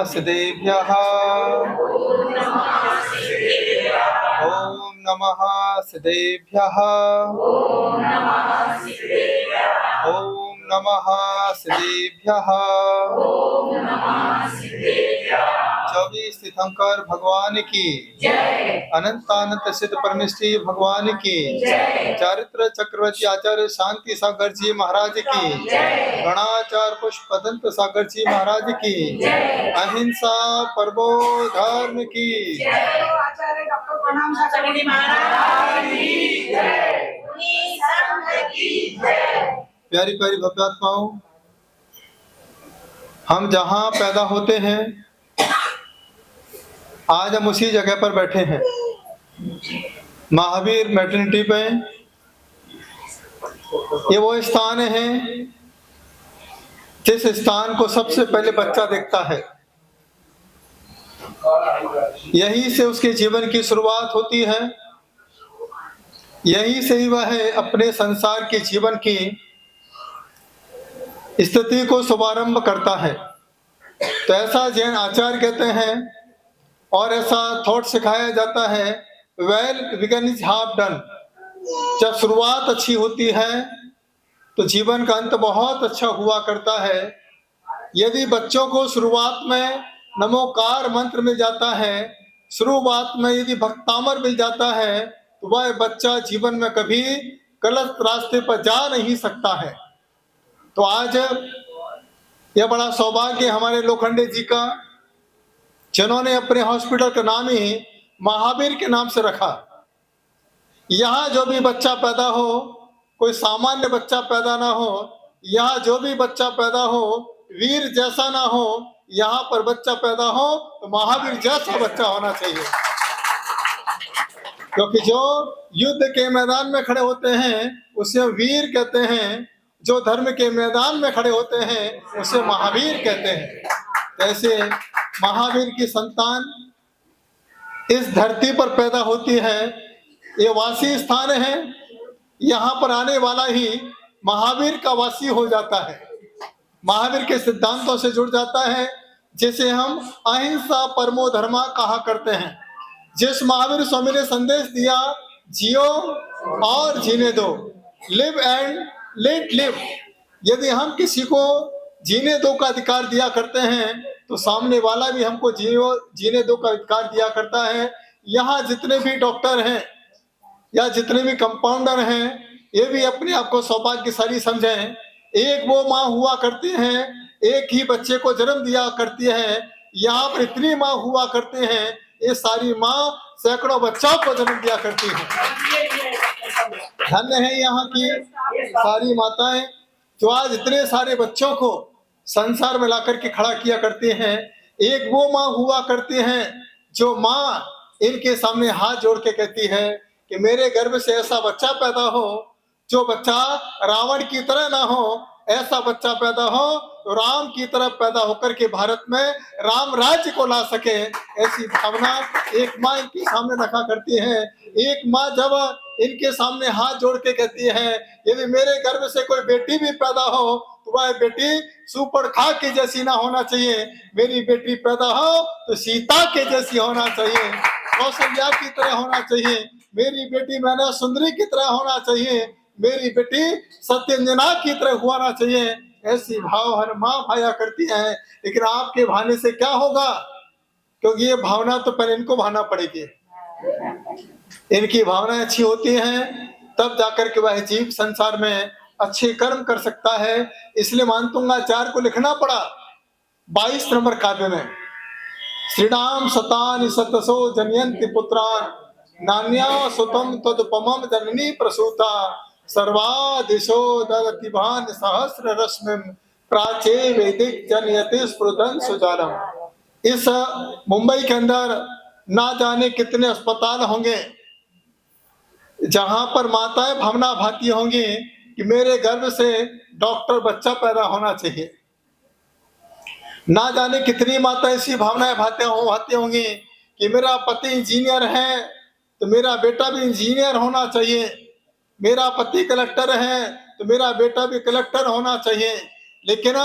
सिद्धेभ्यः ओम नमः सिद्धेभ्यः ओम नमः सिद्धेभ्यः 24 तीर्थंकर भगवान की अनंत अनंत सिद्ध परमेश्वरी भगवान की चारित्र चक्रवर्ती आचार्य शांति सागर जी महाराज की गणाचार्य पुष्पदंत सागर जी महाराज की अहिंसा परमो धर्म की आचार्य डॉक्टर प्रणाम सागर जी महाराज की जय। प्यारी प्यारी भव्यात्माओं, हम जहाँ पैदा होते हैं आज हम उसी जगह पर बैठे हैं, महावीर मैटरनिटी पे। ये वो स्थान है जिस स्थान को सबसे पहले बच्चा देखता है, यहीं से उसके जीवन की शुरुआत होती है, यहीं से ही वह अपने संसार के जीवन की स्थिति को शुभारंभ करता है। तो ऐसा जैन आचार्य कहते हैं और ऐसा थॉट सिखाया जाता है, well begun is half done. जब शुरुआत अच्छी होती है तो जीवन का अंत बहुत अच्छा हुआ करता है। यदि बच्चों को शुरुआत में नमोकार मंत्र मिल जाता है, शुरुआत में यदि भक्तामर मिल जाता है, तो वह बच्चा जीवन में कभी गलत रास्ते पर जा नहीं सकता है। तो आज यह बड़ा सौभाग्य हमारे लोखंडे जी का, जिन्होंने अपने हॉस्पिटल का नाम ही महावीर के नाम से रखा। यहाँ जो भी बच्चा पैदा हो, कोई सामान्य बच्चा पैदा ना हो, यहाँ जो भी बच्चा पैदा हो वीर जैसा ना हो, यहाँ पर बच्चा पैदा हो तो महावीर जैसा बच्चा होना चाहिए। क्योंकि जो युद्ध के मैदान में खड़े होते हैं उसे वीर कहते हैं, जो धर्म के मैदान में खड़े होते हैं उसे महावीर कहते हैं। ऐसे महावीर की संतान इस धरती पर पैदा होती है। ये वासी स्थान है, यहाँ पर आने वाला ही महावीर का वासी हो जाता है, महावीर के सिद्धांतों से जुड़ जाता है, जिसे हम अहिंसा परमो धर्मा कहा करते हैं। जिस महावीर स्वामी ने संदेश दिया, जियो और जीने दो, लिव एंड लेट लिव। यदि हम किसी को जीने दो का अधिकार दिया करते हैं तो सामने वाला भी हमको जीने दो का अधिकार दिया करता है। यहाँ जितने भी डॉक्टर हैं या जितने भी कंपाउंडर हैं, ये भी अपने आप को सौभाग्यशाली समझें। एक वो माँ हुआ करती हैं, एक ही बच्चे को जन्म दिया करती है। यहाँ पर इतनी माँ हुआ करते हैं, ये सारी माँ सैकड़ों बच्चों को जन्म दिया करती हैं। धन्य है यहाँ की सारी माताएं जो आज इतने सारे बच्चों को संसार में लाकर के खड़ा किया करती हैं। एक वो माँ हुआ करती हैं जो माँ इनके सामने हाथ जोड़ के कहती है कि मेरे गर्भ से ऐसा बच्चा पैदा हो जो बच्चा रावण की तरह ना हो, ऐसा बच्चा पैदा हो तो राम की तरह पैदा होकर के भारत में राम राज्य को ला सके। ऐसी भावना एक माँ इनके सामने रखा करती है। एक माँ जब इनके सामने हाथ जोड़ के कहती है, यदि मेरे गर्भ से कोई बेटी भी पैदा हो तो वह बेटी सुपर्णखा के जैसी ना होना चाहिए, मेरी बेटी पैदा हो तो सीता के जैसी होना चाहिए, कौशल्या की तरह होना चाहिए, मेरी बेटी मैना सुंदरी की तरह होना चाहिए, मेरी बेटी सत्यंजना की तरह होना चाहिए। ऐसी भाव हर माँ भाया करती है। लेकिन आपके भाने से क्या होगा, क्योंकि ये भावना तो पहले इनको भाना पड़ेगी। इनकी भावनाएं अच्छी होती हैं तब जाकर के वह जीव संसार में अच्छे कर्म कर सकता है। इसलिए मानतुंगाचार्य को लिखना पड़ा 22 नंबर काव्य में, श्रीराम शतानि शतसो जनयन्ति पुत्रान् नान्या सुतम तदुपमं जननी प्रसूता सर्वादिशो ददतिभान सहस्र रश्मिं प्राचे वैदिक जनयति स्फुरदन सुजालम। इस मुंबई के अंदर ना जाने कितने अस्पताल होंगे जहां पर माताएं भावना भाती होंगी कि मेरे गर्भ से डॉक्टर बच्चा पैदा होना चाहिए। ना जाने कितनी माता ऐसी भावनाएं भाती होंगी कि मेरा पति इंजीनियर है तो मेरा बेटा भी इंजीनियर होना चाहिए, मेरा पति कलेक्टर है तो मेरा बेटा भी कलेक्टर होना चाहिए। लेकिन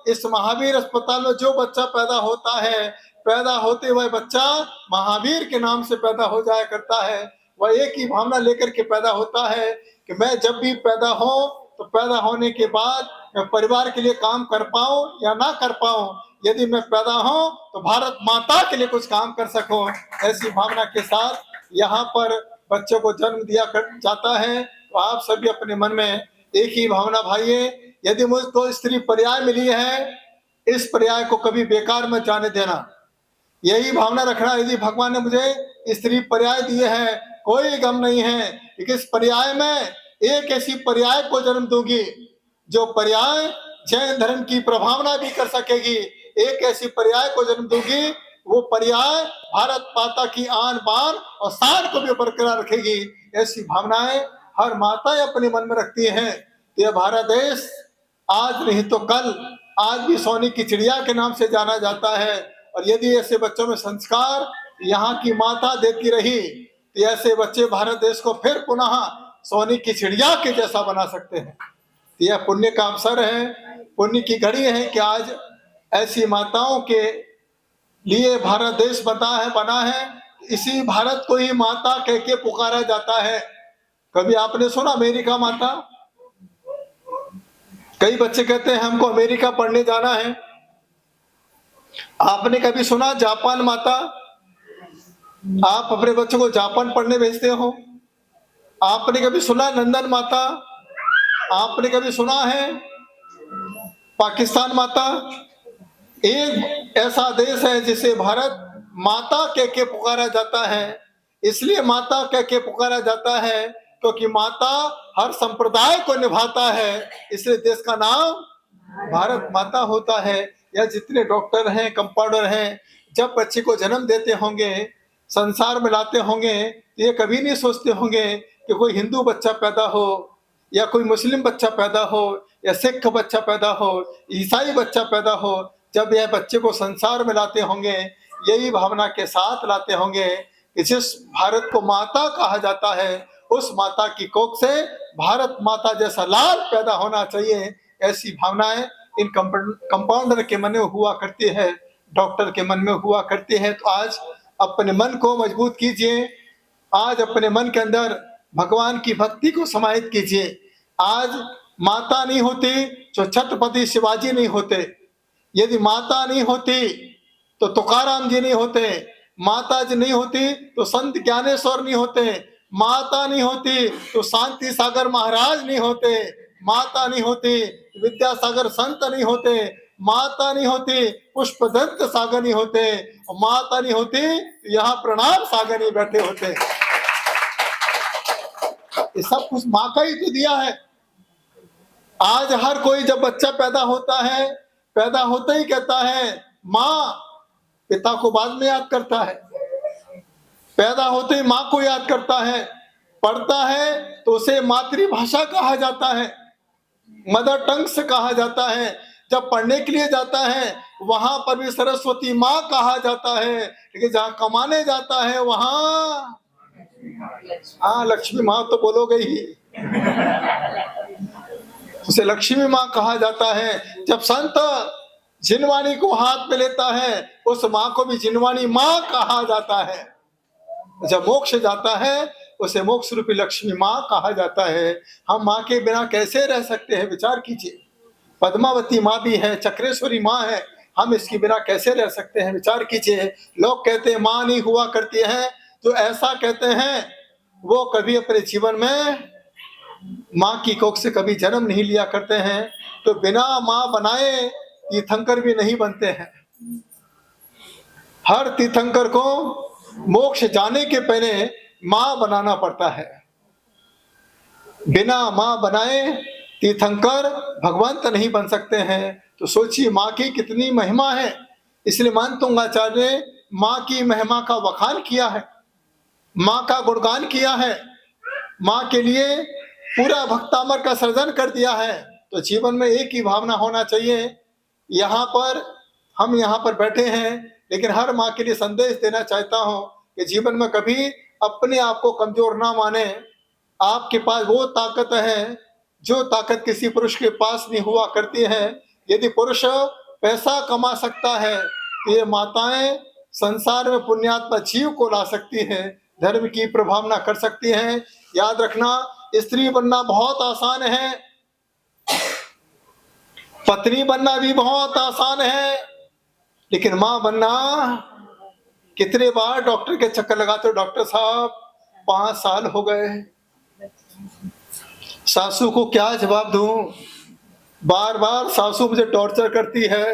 इस महावीर अस्पताल में जो बच्चा पैदा होता है, पैदा होते हुए बच्चा महावीर के नाम से पैदा हो जाया करता है। वह एक ही भावना लेकर के पैदा होता है कि मैं जब भी पैदा हो तो पैदा होने के बाद मैं परिवार के लिए काम कर पाऊं या ना कर पाऊं, यदि मैं पैदा हूं तो भारत माता के लिए कुछ काम कर सकूं, ऐसी भावना के साथ यहाँ पर बच्चों को जन्म दिया जाता है। तो आप सभी अपने मन में एक ही भावना भाइये, यदि मुझको स्त्री पर्याय मिली है, इस पर्याय को कभी बेकार मत जाने देना। यही भावना रखना, यदि भगवान ने मुझे स्त्री पर्याय दिए हैं, कोई गम नहीं है, लेकिन इस पर्याय में एक ऐसी पर्याय को जन्म दूंगी जो पर्याय जैन धर्म की प्रभावना भी कर सकेगी। एक ऐसी पर्याय को जन्म दूंगी, वो पर्याय भारत माता की आन बान और शान को भी बरकरार रखेगी। ऐसी भावनाएं हर माता अपने मन में रखती हैं। यह भारत देश आज नहीं तो कल, आज भी सोने की चिड़िया के नाम से जाना जाता है। और यदि ऐसे बच्चों में संस्कार यहाँ की माता देती रही तो ऐसे बच्चे भारत देश को फिर पुनः सोने की चिड़िया के जैसा बना सकते हैं। यह पुण्य का अवसर है, पुण्य की घड़ी है कि आज ऐसी माताओं के लिए भारत देश बना है। इसी भारत को ही माता कह के पुकारा जाता है। कभी आपने सुना अमेरिका माता? कई बच्चे कहते हैं हमको अमेरिका पढ़ने जाना है। आपने कभी सुना जापान माता? आप अपने बच्चों को जापान पढ़ने भेजते हो? आपने कभी सुना लंदन माता? आपने कभी सुना है पाकिस्तान माता? एक ऐसा देश है जिसे भारत माता कह के पुकारा जाता है। इसलिए माता कह के पुकारा जाता है क्योंकि माता हर संप्रदाय को निभाता है, इसलिए देश का नाम भारत माता होता है। या जितने डॉक्टर हैं, कंपाउंडर हैं, जब बच्चे को जन्म देते होंगे, संसार में लाते होंगे, तो ये कभी नहीं सोचते होंगे कि कोई हिंदू बच्चा पैदा हो या कोई मुस्लिम बच्चा पैदा हो या सिख बच्चा पैदा हो, ईसाई बच्चा पैदा हो। जब यह बच्चे को संसार में लाते होंगे, यही भावना के साथ लाते होंगे कि जिस भारत को माता कहा जाता है, उस माता की कोख से भारत माता जैसा लाल पैदा होना चाहिए। ऐसी भावनाएं इन कंपाउंडर के मन में हुआ करती है, डॉक्टर के मन में हुआ करती है। तो आज अपने मन को मजबूत कीजिए, आज अपने मन के अंदर भगवान की भक्ति को समाहित कीजिए। आज माता नहीं होती तो छत्रपति शिवाजी नहीं होते, यदि माता नहीं होती तो तुकाराम जी नहीं होते, माता जी नहीं होती तो संत ज्ञानेश्वर नहीं होते, माता नहीं होती तो शांति सागर महाराज नहीं होते, माता नहीं होती विद्यासागर संत नहीं होते, माता नहीं होती पुष्पदंत सागर नहीं होते, और माता नहीं होती तो यहाँ प्रणाम सागर नहीं बैठे होते। ये सब कुछ माँ का ही तो दिया है। आज हर कोई जब बच्चा पैदा होता है, पैदा होते ही कहता है माँ, पिता को बाद में याद करता है, पैदा होते ही माँ को याद करता है। पढ़ता है तो उसे मातृभाषा कहा जाता है, मदर टंग से कहा जाता है। जब पढ़ने के लिए जाता है वहां पर भी सरस्वती माँ कहा जाता है, लेकिन जहां कमाने जाता है वहां लक्ष्मी माँ तो बोलोगे ही, उसे लक्ष्मी माँ कहा जाता है। जब संत जिनवाणी को हाथ में लेता है, उस माँ को भी जिनवाणी माँ कहा जाता है। जब मोक्ष जाता है उसे मोक्ष रूपी लक्ष्मी माँ कहा जाता है। हम माँ के बिना कैसे रह सकते हैं, विचार कीजिए। पद्मावती माँ भी है, चक्रेश्वरी माँ है, हम इसके बिना कैसे रह सकते हैं, विचार कीजिए। लोग कहते हैं माँ नहीं हुआ करती है, जो ऐसा कहते हैं वो कभी अपने जीवन में माँ की कोख से कभी जन्म नहीं लिया करते हैं। तो बिना माँ बनाए तीर्थंकर भी नहीं बनते हैं। हर तीर्थंकर को मोक्ष जाने के पहले माँ बनाना पड़ता है। बिना माँ बनाए तीर्थंकर भगवंत नहीं बन सकते हैं। तो सोचिए माँ की कितनी महिमा है। इसलिए महंत तुंगाचार्य ने माँ की महिमा का वखान किया है, माँ का गुणगान किया है, माँ के लिए पूरा भक्तामर का सृजन कर दिया है। तो जीवन में एक ही भावना होना चाहिए। हम यहाँ पर बैठे हैं, लेकिन हर माँ के लिए संदेश देना चाहता हूँ कि जीवन में कभी अपने आप को कमजोर ना माने। आपके पास वो ताकत है जो ताकत किसी पुरुष के पास नहीं हुआ करती है। यदि पुरुष पैसा कमा सकता है तो ये माताएं संसार में पुण्यात्मा जीव को ला सकती हैं, धर्म की प्रभावना कर सकती हैं। याद रखना, स्त्री बनना बहुत आसान है, पत्नी बनना भी बहुत आसान है, लेकिन मां बनना, कितने बार डॉक्टर के चक्कर लगाते हो, डॉक्टर साहब 5 साल हो गए, सासू को क्या जवाब दूं, बार बार सासू मुझे टॉर्चर करती है।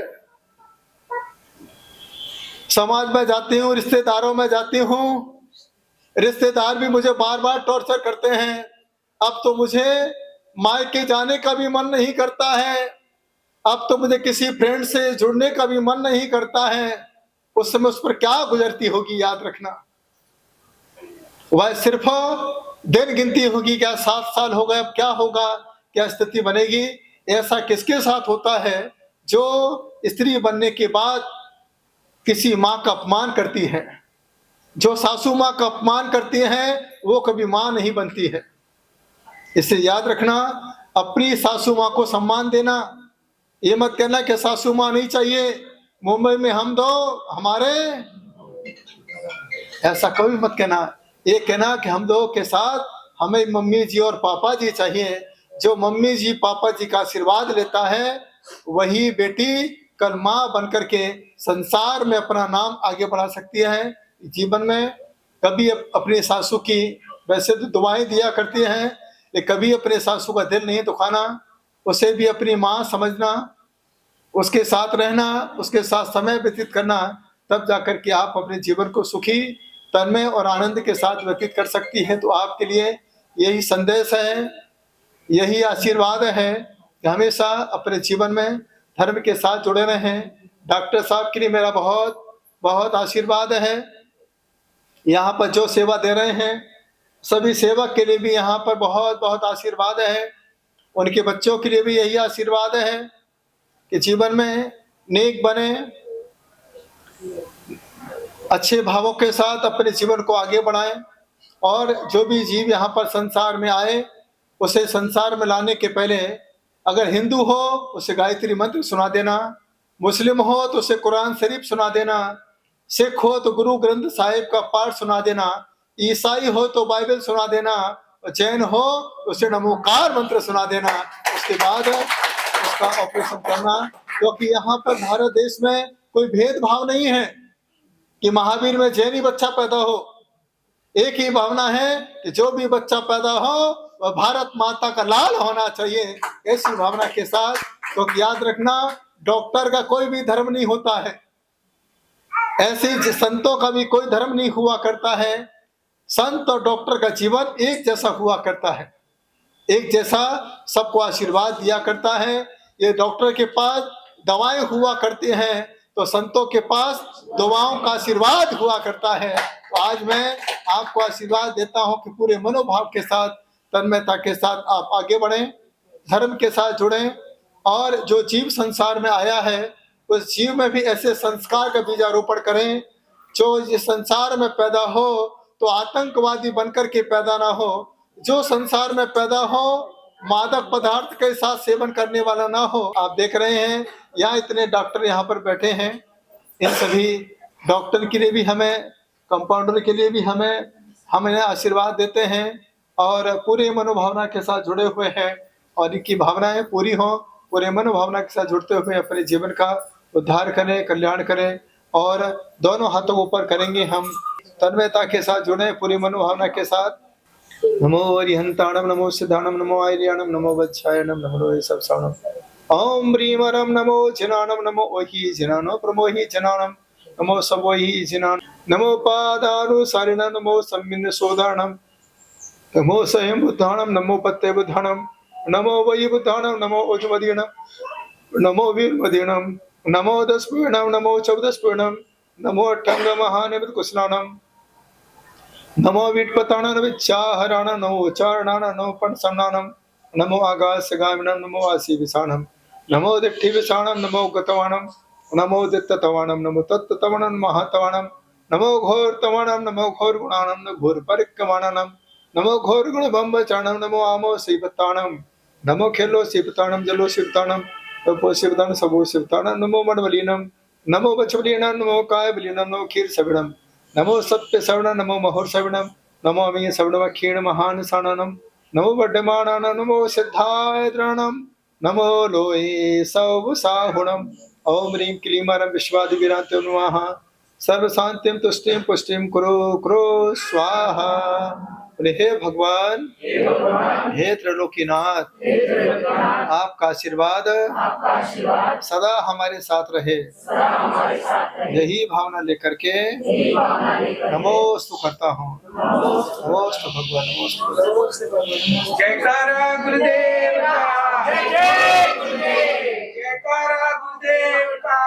समाज में जाती हूँ, रिश्तेदारों में जाती हूँ, रिश्तेदार भी मुझे बार बार टॉर्चर करते हैं। अब तो मुझे मायके जाने का भी मन नहीं करता है, अब तो मुझे किसी फ्रेंड से जुड़ने का भी मन नहीं करता है। उस समय उस पर क्या गुजरती होगी, याद रखना। वह सिर्फ दिन गिनती होगी, क्या 7 साल हो गए, अब क्या होगा, क्या स्थिति बनेगी। ऐसा किसके साथ होता है जो स्त्री बनने के बाद किसी माँ का अपमान करती है। जो सासू माँ का अपमान करती हैं वो कभी माँ नहीं बनती है। इसलिए याद रखना, अपनी सासू माँ को सम्मान देना। ये मत कहना कि सासू माँ नहीं चाहिए, मुंबई में हम दो हमारे, ऐसा कभी मत कहना। ये कहना कि हम दो के साथ हमें मम्मी जी और पापा जी चाहिए। जो मम्मी जी पापा जी का आशीर्वाद लेता है वही बेटी कल माँ बनकर के संसार में अपना नाम आगे बढ़ा सकती है। जीवन में कभी अपने सासू की वैसे तो दुआएं दिया करती हैं, लेकिन कभी अपने सासू का दिल नहीं दुखाना, उसे भी अपनी माँ समझना, उसके साथ रहना, उसके साथ समय व्यतीत करना, तब जाकर के आप अपने जीवन को सुखी, तन्मय और आनंद के साथ व्यतीत कर सकती हैं। तो आपके लिए यही संदेश है, यही आशीर्वाद है कि हमेशा अपने जीवन में धर्म के साथ जुड़े रहें। डॉक्टर साहब के लिए मेरा बहुत बहुत आशीर्वाद है। यहाँ पर जो सेवा दे रहे हैं सभी सेवक के लिए भी यहाँ पर बहुत बहुत आशीर्वाद है। उनके बच्चों के लिए भी यही आशीर्वाद है कि जीवन में नेक बने, अच्छे भावों के साथ अपने जीवन को आगे बढ़ाएं। और जो भी जीव यहाँ पर संसार में आए उसे संसार में लाने के पहले अगर हिंदू हो उसे गायत्री मंत्र सुना देना, मुस्लिम हो तो उसे कुरान शरीफ सुना देना, सिख हो तो गुरु ग्रंथ साहिब का पाठ सुना देना, ईसाई हो तो बाइबल सुना देना, और जैन हो तो उसे नमोकार मंत्र सुना देना। उसके बाद उसका ऑपरेशन करना, क्योंकि यहाँ पर भारत देश में कोई भेदभाव नहीं है कि महावीर में जैनी बच्चा पैदा हो। एक ही भावना है कि जो भी बच्चा पैदा हो वह भारत माता का लाल होना चाहिए, ऐसी भावना के साथ। तो याद रखना, डॉक्टर का कोई भी धर्म नहीं होता है, ऐसे संतों का भी कोई धर्म नहीं हुआ करता है। संत और डॉक्टर का जीवन एक जैसा हुआ करता है, एक जैसा सबको आशीर्वाद दिया करता है। ये डॉक्टर के पास दवाएं हुआ करती हैं तो संतों के पास दुआओं का आशीर्वाद हुआ करता है। तो आज मैं आपको आशीर्वाद देता हूं कि पूरे मनोभाव के साथ, तन्मयता के साथ आप आगे बढ़ें, धर्म के साथ जुड़ें, और जो जीव संसार में आया है उस जीव में भी ऐसे संस्कार का बीजारोपण करें जो इस संसार में पैदा हो तो आतंकवादी बनकर के पैदा ना हो, जो संसार में पैदा हो मादक पदार्थ के साथ सेवन करने वाला ना हो। आप देख रहे हैं यहाँ इतने डॉक्टर यहाँ पर बैठे हैं, इन सभी डॉक्टर के लिए भी हमें, कंपाउंडर के लिए भी हमें आशीर्वाद देते हैं और पूरे मनोभावना के साथ जुड़े हुए हैं, और इनकी भावनाएं पूरी हों। पूरे मनोभावना के साथ जुड़ते हुए अपने जीवन का उद्धार करें, कल्याण करें, और दोनों हाथों ऊपर करेंगे हम, तन्मयता के साथ जुड़े पूरी मनोभावना के साथ। नमो अरिहंताणम, नमो सिद्धाणम, नमो आर्याणम, नमो वत्सायणम, नमो सब साणम। ओम ह्रीमरम नमो जिनाणम, नमो ओहि जिनानो प्रमोहि जिनाणम, नमो सबोहि जिनान, नमो पादानुसारिणम, नमो सम्मिन्न सोदाणम, नमो स्वयं बुद्धाणम, नमो पत्ते बुद्धाणम, नमो वै बुद्धाणम, नमो ओजमदीणम, नमो वीरमदीणम, नमो दशपूर्णम, नमो चौदशपूर्णम, नमो अठंग महानिमित कुशलाणम, नमो वीटपताणम विचाहराणम, नमो उच्चारणाणम, नमो पंचसन्नाणम, नमो आकाशगामिणम, नमो आसी विषाणम, नमो दिट्ठि विषाणम, नमो गतवाणम, नमो दित्ततवाणम, नमो तत्तवाणम महातवाणम, नमो घोर तवाणम, नमो घोर गुणाणम, नमो घोर परिक्रमाणम, नमो घोर गुण बम्बचाणम, नमो आमो शिवताणम, नमो खेलो शिवताणम, जलो शिवताणम, तपो शिवदान सबो शिवतान नमो मनवलीनम नमो बचवलीनम नमो काय बलीनम नमो खीर सविणम नमो सत्य सवण नमो महोर सविणम नमो अमीय सवणम क्षीण महान साननम नमो वड्डमानम नमो सिद्धाय द्रणम नमो लोये सौ साहुणम ओम ह्रीं क्लीं मारं विश्वादि विरांत्यो नुआहा सर्व शांतिम तुष्टिम पुष्टिम कुरु कुरु स्वाहा। बोले हे भगवान हे त्रिलोकीनाथ आपका आशीर्वाद सदा हमारे साथ रहे, यही भावना लेकर के नमोस्तु करता हूँ। नमोस्तु भगवान नमोस्तु। जयकारा गुरुदेव का, जय जय गुरुदेव, जयकारा गुरुदेव का।